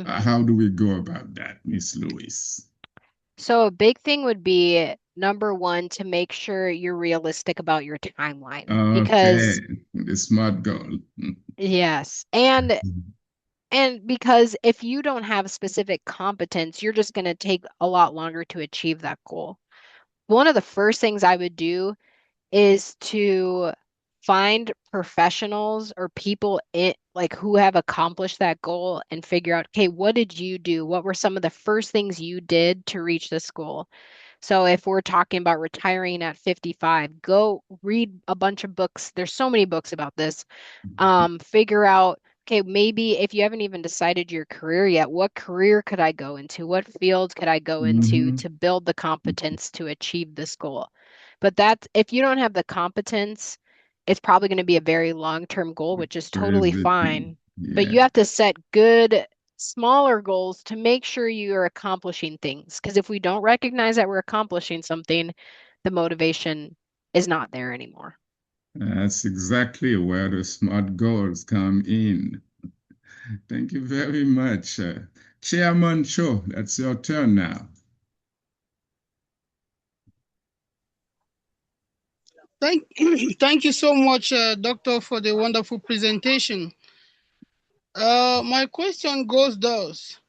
How do we go about that, Miss Lewis? So a big thing would be number one, to make sure you're realistic about your timeline. Because Okay, the SMART goal. yes, and because if you don't have specific competence, you're just going to take a lot longer to achieve that goal. One of the first things I would do is to find professionals or people who have accomplished that goal and figure out, okay, what did you do? What were some of the first things you did to reach this goal? So if we're talking about retiring at 55, go read a bunch of books. There's so many books about this. Figure out, okay, maybe if you haven't even decided your career yet, what career could I go into? What fields could I go into to build the competence to achieve this goal? But if you don't have the competence, it's probably going to be a very long-term goal, which is totally fine. But you have to set good, smaller goals to make sure you are accomplishing things. Because if we don't recognize that we're accomplishing something, the motivation is not there anymore. That's exactly where the SMART goals come in. Thank you very much. Chairman Cho, that's your turn now. Thank you so much, Doctor, for the wonderful presentation. My question goes thus: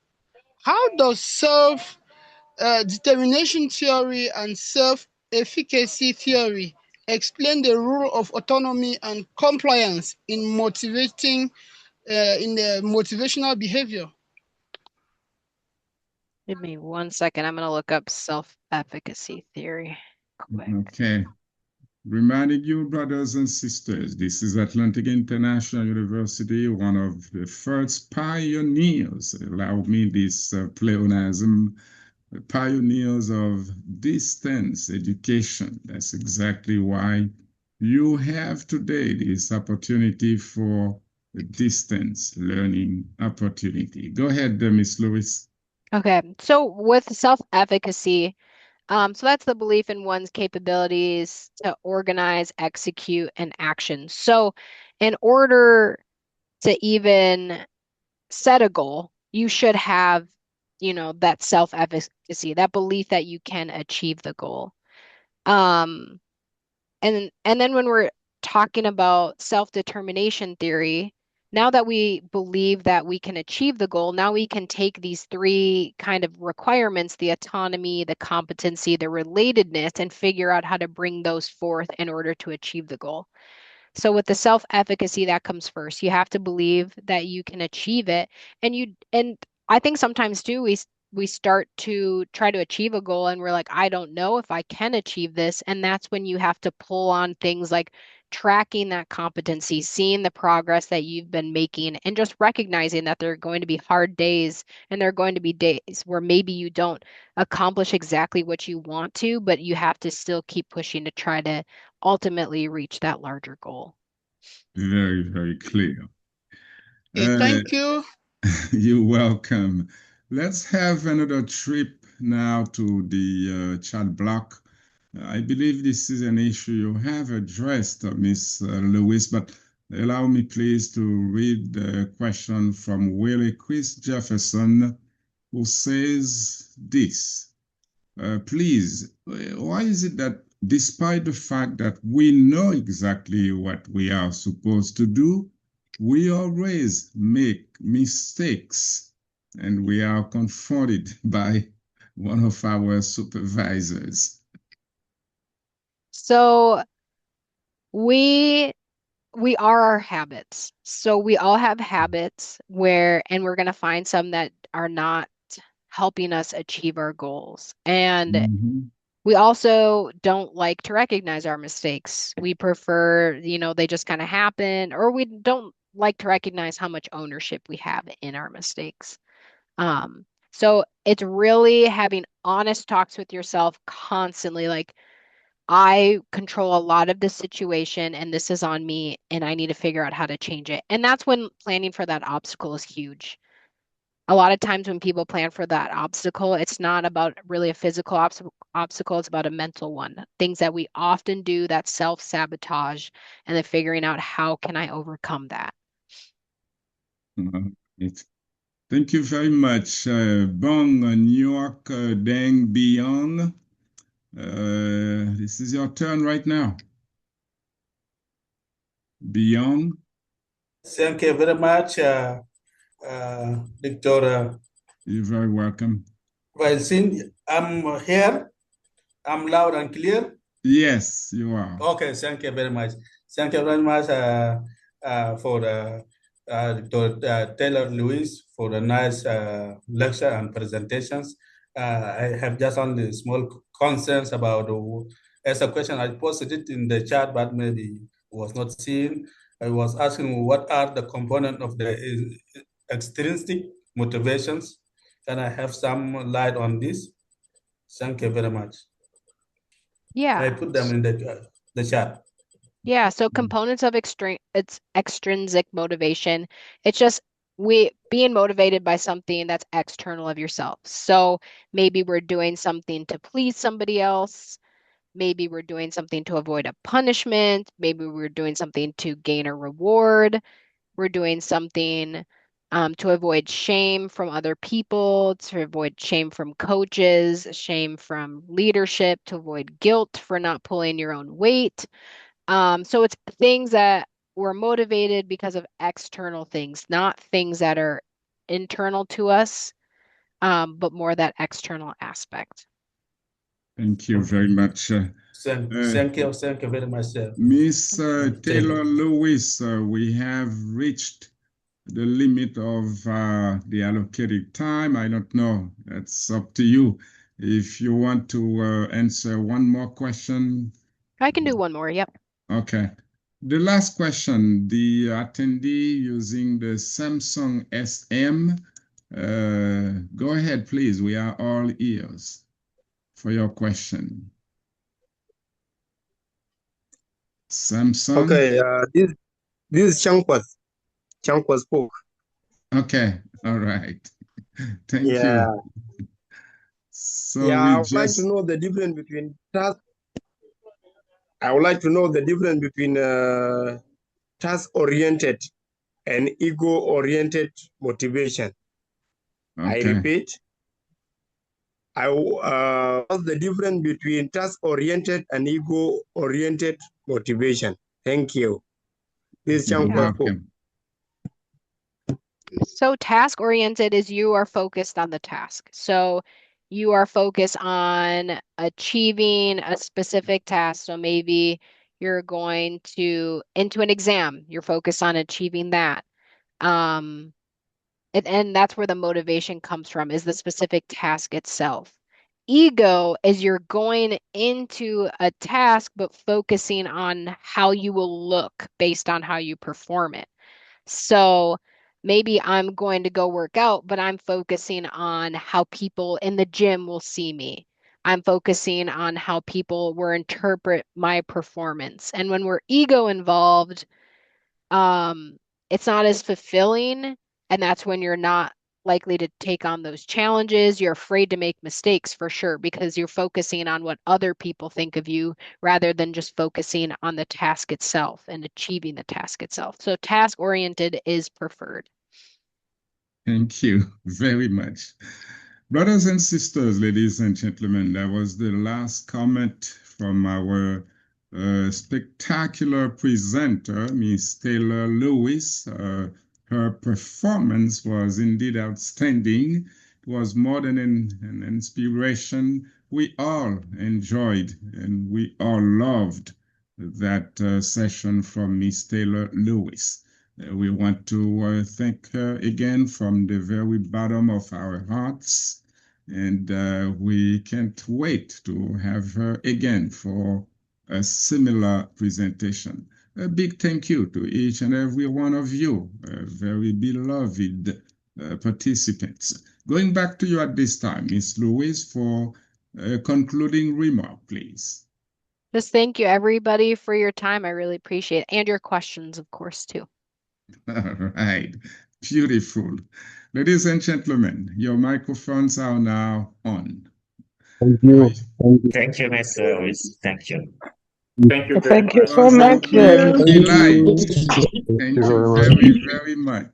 how does self-determination theory and self-efficacy theory explain the role of autonomy and compliance in motivating in the motivational behavior? Give me 1 second. I'm going to look up self-efficacy theory quick. Okay. Reminding you, brothers and sisters, this is Atlantic International University, one of the first pioneers, allow me this pleonasm, pioneers of distance education. That's exactly why you have today this opportunity for a distance learning opportunity. Go ahead, Miss Lewis. Okay, so with self-efficacy, so that's the belief in one's capabilities to organize, execute, and action. So in order to even set a goal, you should have, that self-efficacy, that belief that you can achieve the goal. Um, and then when we're talking about self-determination theory, now that we believe that we can achieve the goal, now we can take these three kind of requirements, the autonomy, the competency, the relatedness, and figure out how to bring those forth in order to achieve the goal. So with the self-efficacy, that comes first. You have to believe that you can achieve it. And I think sometimes too, we start to try to achieve a goal and we're like, I don't know if I can achieve this. And that's when you have to pull on things like tracking that competency, seeing the progress that you've been making, and just recognizing that there are going to be hard days and there are going to be days where maybe you don't accomplish exactly what you want to, but you have to still keep pushing to try to ultimately reach that larger goal. Very, very clear. Okay, thank you. You're welcome. Let's have another trip now to the chat block. I believe this is an issue you have addressed, Miss Lewis, but allow me please to read the question from Willie Chris Jefferson, who says this. Please, why is it that despite the fact that we know exactly what we are supposed to do, we always make mistakes and we are confronted by one of our supervisors? So we we are our habits. So we all have habits and we're going to find some that are not helping us achieve our goals. And Mhm. we also don't like to recognize our mistakes. We prefer, they just kind of happen, or we don't like to recognize how much ownership we have in our mistakes. So it's really having honest talks with yourself constantly, like, I control a lot of this situation and this is on me and I need to figure out how to change it. And that's when planning for that obstacle is huge. A lot of times when people plan for that obstacle, it's not about really a physical obstacle, it's about a mental one. Things that we often do that self-sabotage and then figuring out how can I overcome that. It- Thank you very much. Bong, New York, Deng Beyond. This is your turn right now. Beyond. Thank you very much, Dr. You're very welcome. Well, since I'm here, I'm loud and clear. Yes, you are. Okay, thank you very much. Thank you very much for Dr. Taylor Lewis for the nice lecture and presentations. I have just only small concerns about as a question I posted it in the chat, but maybe was not seen. I was asking what are the components of the extrinsic motivations? Can I have some light on this? Thank you very much. Yeah. I put them in the chat. Yeah, so components of it's extrinsic motivation. It's just we being motivated by something that's external of yourself. So maybe we're doing something to please somebody else. Maybe we're doing something to avoid a punishment. Maybe we're doing something to gain a reward. We're doing something to avoid shame from other people, to avoid shame from coaches, shame from leadership, to avoid guilt for not pulling your own weight. So it's things that we're motivated because of external things, not things that are internal to us, but more that external aspect. Thank you very much. Thank you very much, sir. Miss Taylor Lewis, we have reached the limit of the allocated time. I don't know. That's up to you. If you want to answer one more question. I can do one more. Yep. Okay. The last question, the attendee using the Samsung SM. Go ahead, please. We are all ears for your question. Samson? Okay, this is Chankwas Spoke. Okay, all right. Thank Yeah. you. So Yeah, we I would like to know the difference between task. I would like to know the difference between task-oriented and ego-oriented motivation. I Okay. repeat, what's the difference between task-oriented and ego-oriented motivation? Thank you. This is You're Chankwas Spoke. welcome. So task oriented is you are focused on the task. So you are focused on achieving a specific task. So maybe you're going to into an exam, you're focused on achieving that. And that's where the motivation comes from, is the specific task itself. Ego is you're going into a task, but focusing on how you will look based on how you perform it. So maybe I'm going to go work out, but I'm focusing on how people in the gym will see me. I'm focusing on how people will interpret my performance. And when we're ego involved, it's not as fulfilling, and that's when you're not likely to take on those challenges. You're afraid to make mistakes for sure because you're focusing on what other people think of you rather than just focusing on the task itself and achieving the task itself. So task oriented is preferred. Thank you very much. Brothers and sisters, ladies and gentlemen, that was the last comment from our spectacular presenter, Miss Taylor Lewis. Her performance was indeed outstanding. It was more than an inspiration. We all enjoyed and we all loved that session from Miss Taylor Lewis. We want to thank her again from the very bottom of our hearts. And we can't wait to have her again for a similar presentation. A big thank you to each and every one of you, very beloved participants. Going back to you at this time, Ms. Lewis, for a concluding remark, please. Just thank you, everybody, for your time. I really appreciate it. And your questions, of course, too. All right, beautiful. Ladies and gentlemen, your microphones are now on. Thank you. Thank you, Mr. Lewis. Thank you. Thank you. Thank you It so was a much. real Thank delight. you. Thank you very, very much.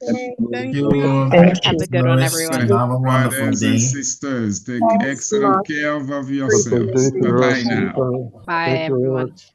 Thank You. you. Have a good one, everyone. Have a wonderful Brothers and day. sisters, take excellent care of yourselves. Bye-bye now. Bye, Thank you very everyone. much.